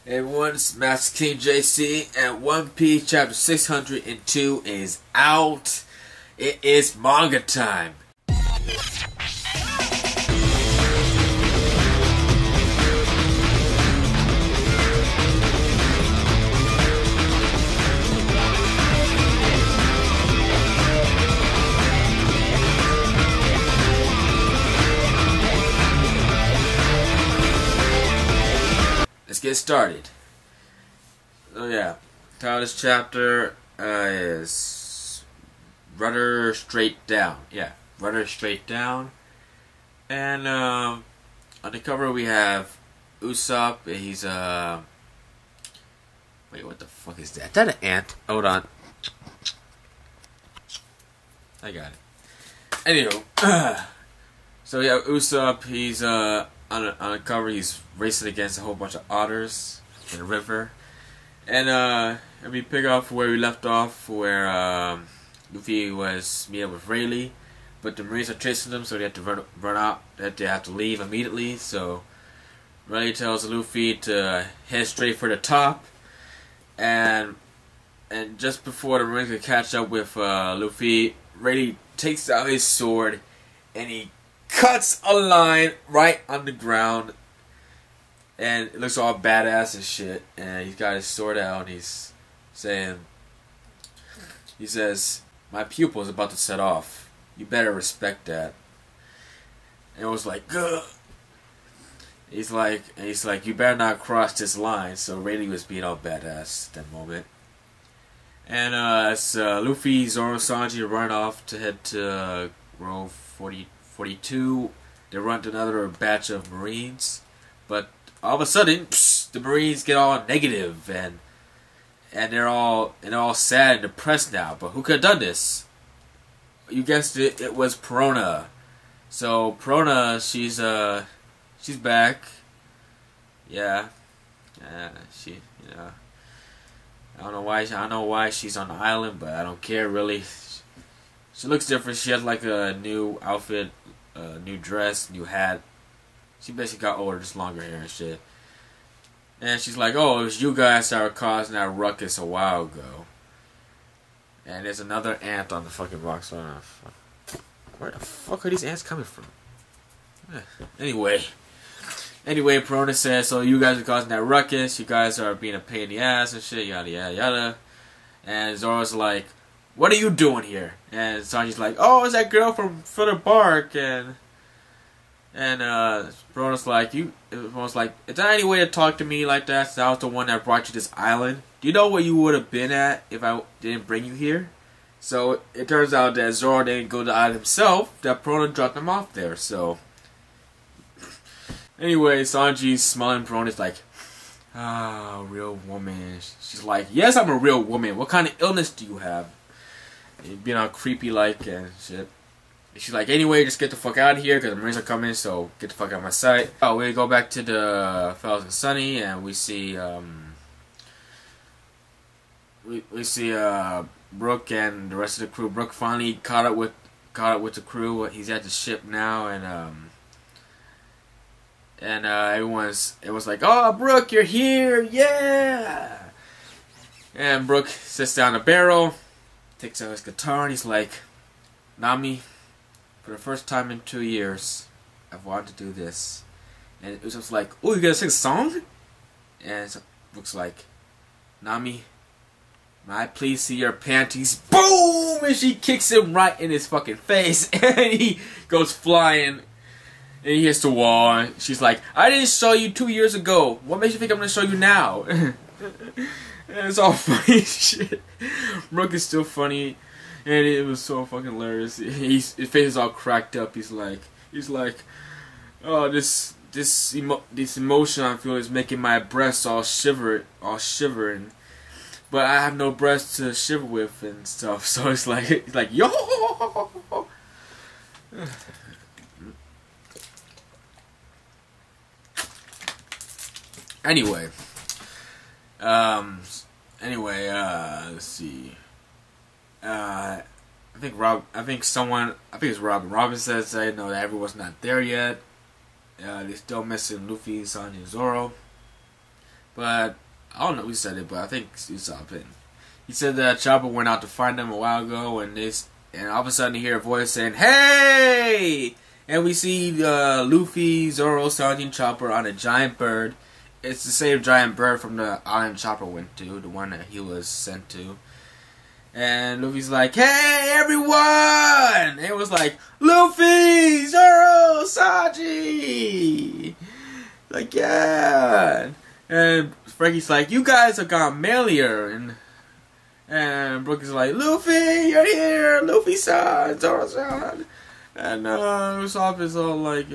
Hey everyone, it's Master King JC, and One Piece chapter 602 is out. It is manga time. Let's get started. So yeah, title of this chapter is Rudder Straight Down. Yeah, Rudder Straight Down. And on the cover we have Usopp. He's wait, what the fuck is that? Is that an ant? Hold on. I got it. Anywho, so yeah, Usopp. He's on the cover. He's racing against a whole bunch of otters in a river. And we pick up where we left off, where Luffy was meeting with Rayleigh, but the Marines are chasing them, so they have to run out. They have to leave immediately. So Rayleigh tells Luffy to head straight for the top, and just before the Marines can catch up with Luffy, Rayleigh takes out his sword and he cuts a line right on the ground. And it looks all badass and shit. And he's got his sword out and he's saying, he says, "My pupil is about to set off. You better respect that." And it was like, "Gah." He's like, "You better not cross this line." So Rayleigh was being all badass at that moment. And as Luffy, Zoro, Sanji run off to head to Grove 42, they run to another batch of Marines. But all of a sudden, the Marines get all negative and they're all sad and depressed now. But who could have done this? You guessed it. It was Perona. So Perona, she's back. Yeah, she, you know, I don't know why she's on the island, but I don't care really. She looks different. She has like a new outfit, new dress, new hat. She basically got older, just longer hair and shit. And she's like, "Oh, it was you guys that were causing that ruckus a while ago." And there's another ant on the fucking box. Where the fuck are these ants coming from? Anyway, Perona says, "So you guys are causing that ruckus. You guys are being a pain in the ass and shit, yada yada yada." And Zoro's like, "What are you doing here?" And Sanji's like, "Oh, it's that girl from Further Bark." And Perona's like, "Is there any way to talk to me like that? Since I was the one that brought you this island. Do you know where you would have been at if I didn't bring you here?" So it turns out that Zoro didn't go to the island himself. That Perona dropped him off there. So anyway, Sanji's smiling. Perona's like, "Ah, real woman." She's like, "Yes, I'm a real woman. What kind of illness do you have?" And being all creepy like and shit. She's like, "Anyway, just get the fuck out of here because the Marines are coming, so get the fuck out of my sight." Oh, we go back to the Fells and Sunny, and we see Brook and the rest of the crew. Brook finally caught up with the crew. He's at the ship now, and it was like, "Oh, Brook, you're here, yeah!" And Brook sits down a barrel, takes out his guitar, and he's like, "Nami, for the first time in 2 years, I've wanted to do this." And it was just like, "Oh, you gonna sing a song?" And so Brook's like, "Nami, may I please see your panties?" Boom! And she kicks him right in his fucking face. And he goes flying. And he hits the wall. And she's like, "I didn't show you 2 years ago. What makes you think I'm gonna show you now?" And it's all funny shit. Brook is still funny. And it was so fucking hilarious. His face is all cracked up. He's like, "Oh, this emotion I feel is making my breasts all shivering, but I have no breasts to shiver with and stuff." So he's like, "Yo!" Anyway, let's see. I think it's Robin. Robin says that, that everyone's not there yet. They're still missing Luffy, Sanji, and Zoro. but I don't know who said it, but I think Usopp. He said that Chopper went out to find them a while ago, and all of a sudden you hear a voice saying, "Hey!" And we see Luffy, Zoro, Sanji, and Chopper on a giant bird. It's the same giant bird from the island Chopper went to, the one that he was sent to. And Luffy's like, "Hey, everyone!" And it was like, "Luffy, Zoro, Sanji!" Like, yeah. And Frankie's like, "You guys have gone mailier." And Brook is like, "Luffy, you're here! Luffy-san, Zoro-san!" And Usopp is all like,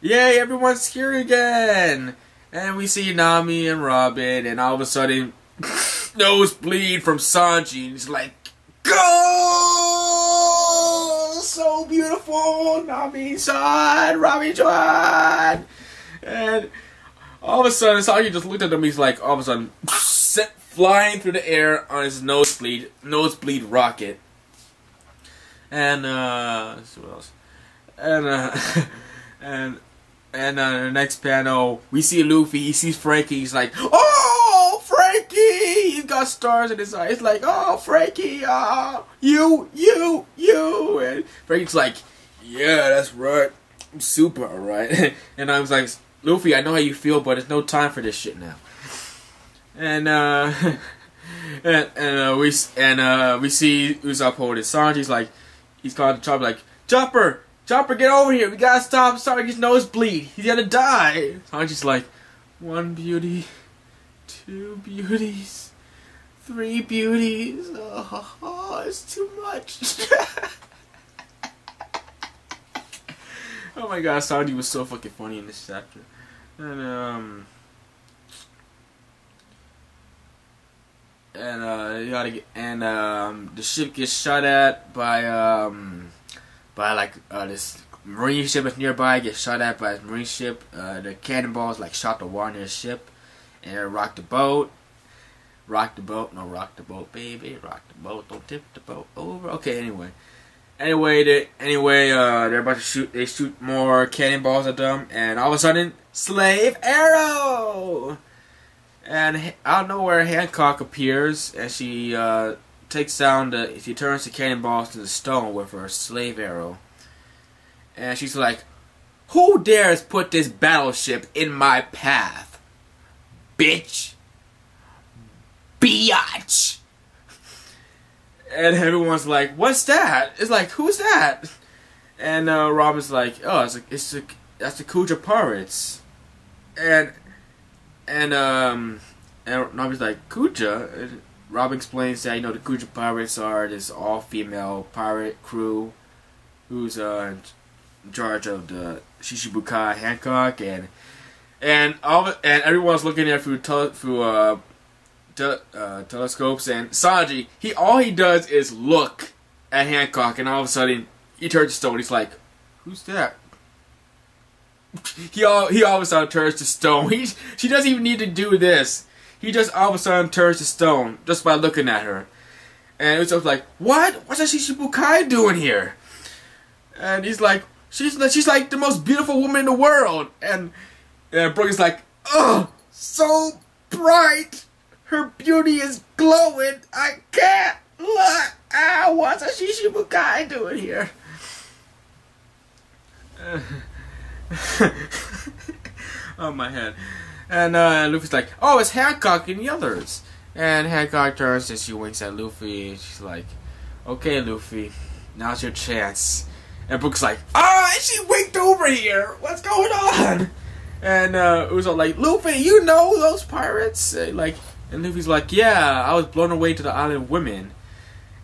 "Yay, everyone's here again!" And we see Nami and Robin, and all of a sudden, nosebleed from Sanji. And he's like, "Go! So beautiful, Nami-san, Robin-san!" And all of a sudden, Sanji just looked at him. He's like, all of a sudden, set flying through the air on his nosebleed rocket. And let's see what else. And the next panel, we see Luffy. He sees Frankie. He's like, "Oh, Frankie!" He's got stars in his eyes. He's like, "Oh, Frankie! You!" And Frankie's like, "Yeah, that's right. I'm super alright." And I was like, "Luffy, I know how you feel, but it's no time for this shit now." And we see Usopp holding Sanji's like, he's calling Chopper like, Chopper, get over here. We gotta stop Sanji's nosebleed. He's gonna die." Sanji's like, "1 beauty, 2 beauties, 3 beauties. Oh, it's too much." Oh my god, Sanji was so fucking funny in this chapter. And the ship gets shot at by this marine ship that's nearby. Gets shot at by this marine ship. The cannonballs like shot the water near the ship, and it rocked the boat. Rock the boat, baby. Rock the boat, don't tip the boat over. Okay, anyway, they're about to shoot. They shoot more cannonballs at them, and all of a sudden, slave arrow. And out of nowhere, Hancock appears, and she takes down she turns the cannonballs to the stone with her slave arrow. And she's like, "Who dares put this battleship in my path? Bitch! Biatch!" And everyone's like, "What's that?" It's like, "Who's that?" And Robin's like, "Oh, that's the Kuja Pirates." And Nami's like, "Kuja?" And Robin explains that, the Kuja Pirates are this all-female pirate crew who's in charge of the Shichibukai Hancock, and everyone's looking at through telescopes, and Sanji, all he does is look at Hancock, and all of a sudden he turns to stone. He's like, "Who's that?" He all of a sudden turns to stone. She doesn't even need to do this. He just all of a sudden turns to stone just by looking at her. And Usopp's like, "What? What's that Shichibukai doing here?" And he's like, she's like the most beautiful woman in the world. And Brook is like, "Oh, so bright. Her beauty is glowing. I can't look. What's a Shichibukai doing here?" Oh, my head. And Luffy's like, "Oh, it's Hancock and the others." And Hancock turns and she winks at Luffy. And she's like, "Okay, Luffy, now's your chance." And Brook's like, "Ah!" And she winked over here. What's going on? And Usopp's like, "Luffy, you know those pirates?" And Luffy's like, "Yeah, I was blown away to the Island of Women."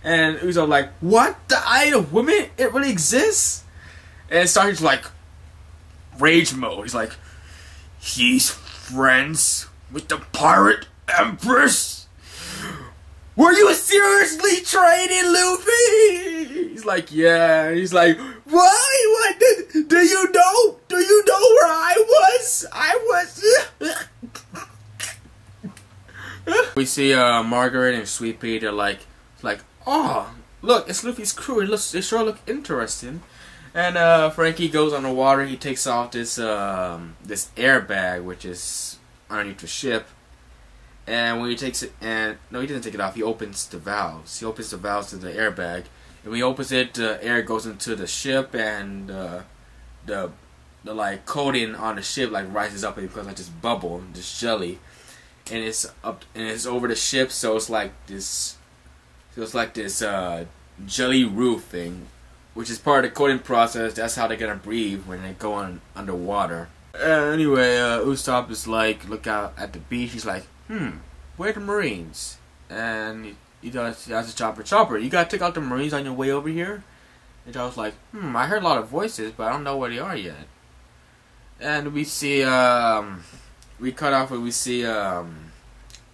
And Usopp's like, "What? The Island of Women? It really exists?" And Sanji's like, rage mode. He's like, "He's friends with the pirate empress? Were you seriously training, Luffy?" He's like, "Yeah." He's like, "Why? What? Do you know? Do you know where I was? We see Margaret and Sweet Pea. They're like, "Oh, look, it's Luffy's crew. They sure look interesting." And Frankie goes on the water. He takes off this airbag, which is underneath the ship, And when he takes it, and no, he doesn't take it off. He opens the valves. He opens the valves to the airbag, and when he opens it, the air goes into the ship, and the like coating on the ship like rises up and it becomes like this bubble, this jelly, and it's up and it's over the ship, so it's like this, jelly roof thing, which is part of the coating process. That's how they're gonna breathe when they go underwater. Anyway, Usopp is like, look out at the beach. He's like, where are the Marines? And he asks the Chopper, you gotta take out the Marines on your way over here? And Chopper's like, I heard a lot of voices, but I don't know where they are yet. And we see, we cut off where we see,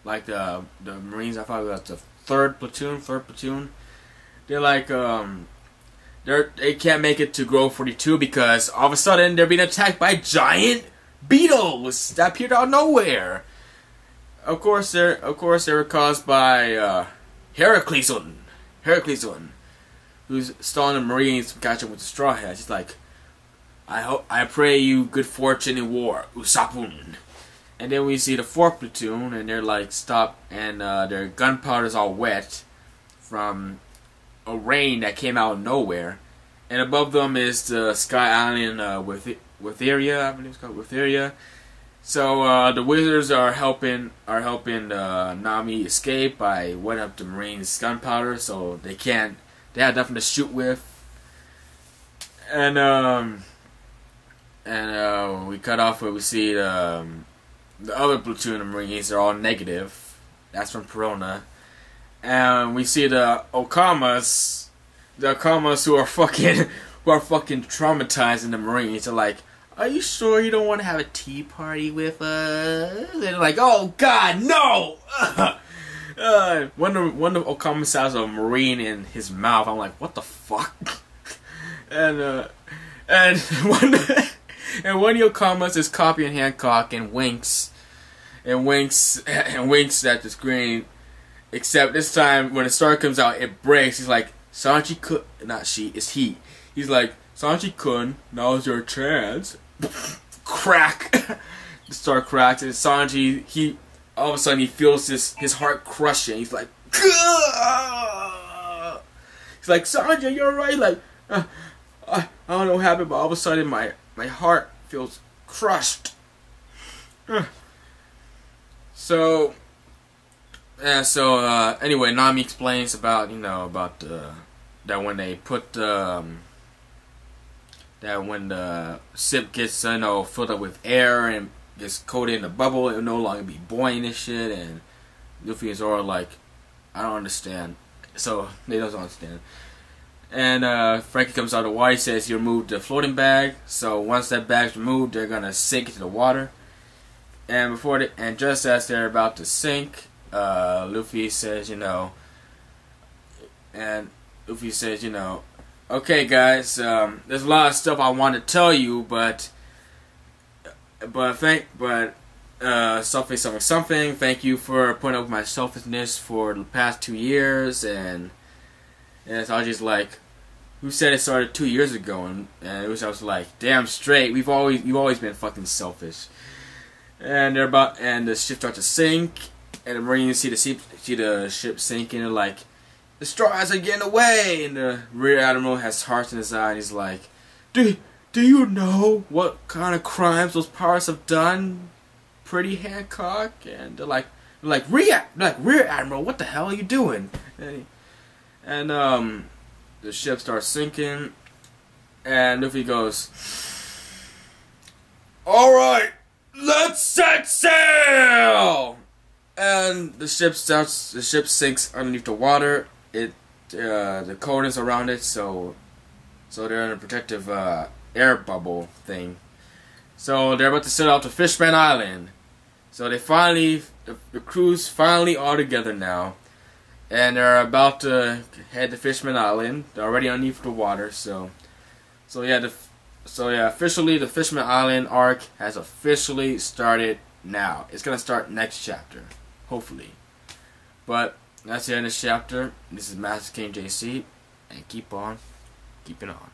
like the Marines. I thought it was the third platoon. They're like, they can't make it to Grove 42 because all of a sudden they're being attacked by giant beetles that appeared out of nowhere. Of course they were caused by Heracleson, who's stalling the Marines to catch up with the Straw Hats. He's like, I pray you good fortune in war, Usoppun. And then we see the 4th platoon, and they're like stopped, and their gunpowder's all wet from a rain that came out of nowhere. And above them is the Sky Island Witheria, I believe it's called Witheria. So the Wizards are helping Nami escape by wetting up the Marines' gunpowder, so they have nothing to shoot with. And we cut off where we see the other platoon of Marines are all negative. That's from Perona. And we see the Okamas who are fucking traumatizing the Marines. They're like, are you sure you don't want to have a tea party with us? And they're like, oh God, no! One of the Okamas has a Marine in his mouth. I'm like, what the fuck? And one of the Okamas is copying Hancock and winks at the screen. Except this time, when the star comes out, it breaks. He's like, Sanji-kun, not she, it's he. He's like, Sanji-kun, now's your chance. Crack. The star cracks, and Sanji, all of a sudden he feels his heart crushing. He's like, Gah! He's like, Sanji, you're right. Like, I don't know what happened, but all of a sudden my heart feels crushed. Anyway, Nami explains about that when they put that when the ship gets filled up with air and gets coated in a bubble, it will no longer be buoyant and shit. And Luffy and Zoro are like, I don't understand. So they don't understand. And Frankie comes out of the water. He says you removed the floating bag. So once that bag's removed, they're gonna sink into the water. And just as they're about to sink, Luffy says, okay guys, there's a lot of stuff I want to tell you, but something. Thank you for putting up with my selfishness for the past 2 years, and Sanji's like, who said it started 2 years ago? And I was like, damn straight, you've always been fucking selfish. And the ship starts to sink, and the Marines see the ship sinking, and they're like, the Straw Hats are getting away. And the Rear Admiral has hearts in his eye, and he's like, do you know what kind of crimes those pirates have done, pretty Hancock? And they're like Rear Admiral, what the hell are you doing? And the ship starts sinking, and Luffy goes, alright, let's set sail! And the ship sinks underneath the water. The cone is around it, so they're in a protective air bubble thing. So they're about to set out to Fishman Island. So the crew's finally all together now, and they're about to head to Fishman Island. They're already underneath the water, so officially the Fishman Island arc has officially started now. It's gonna start next chapter, hopefully. But that's the end of this chapter. This is Master King JC, and keep on keeping on.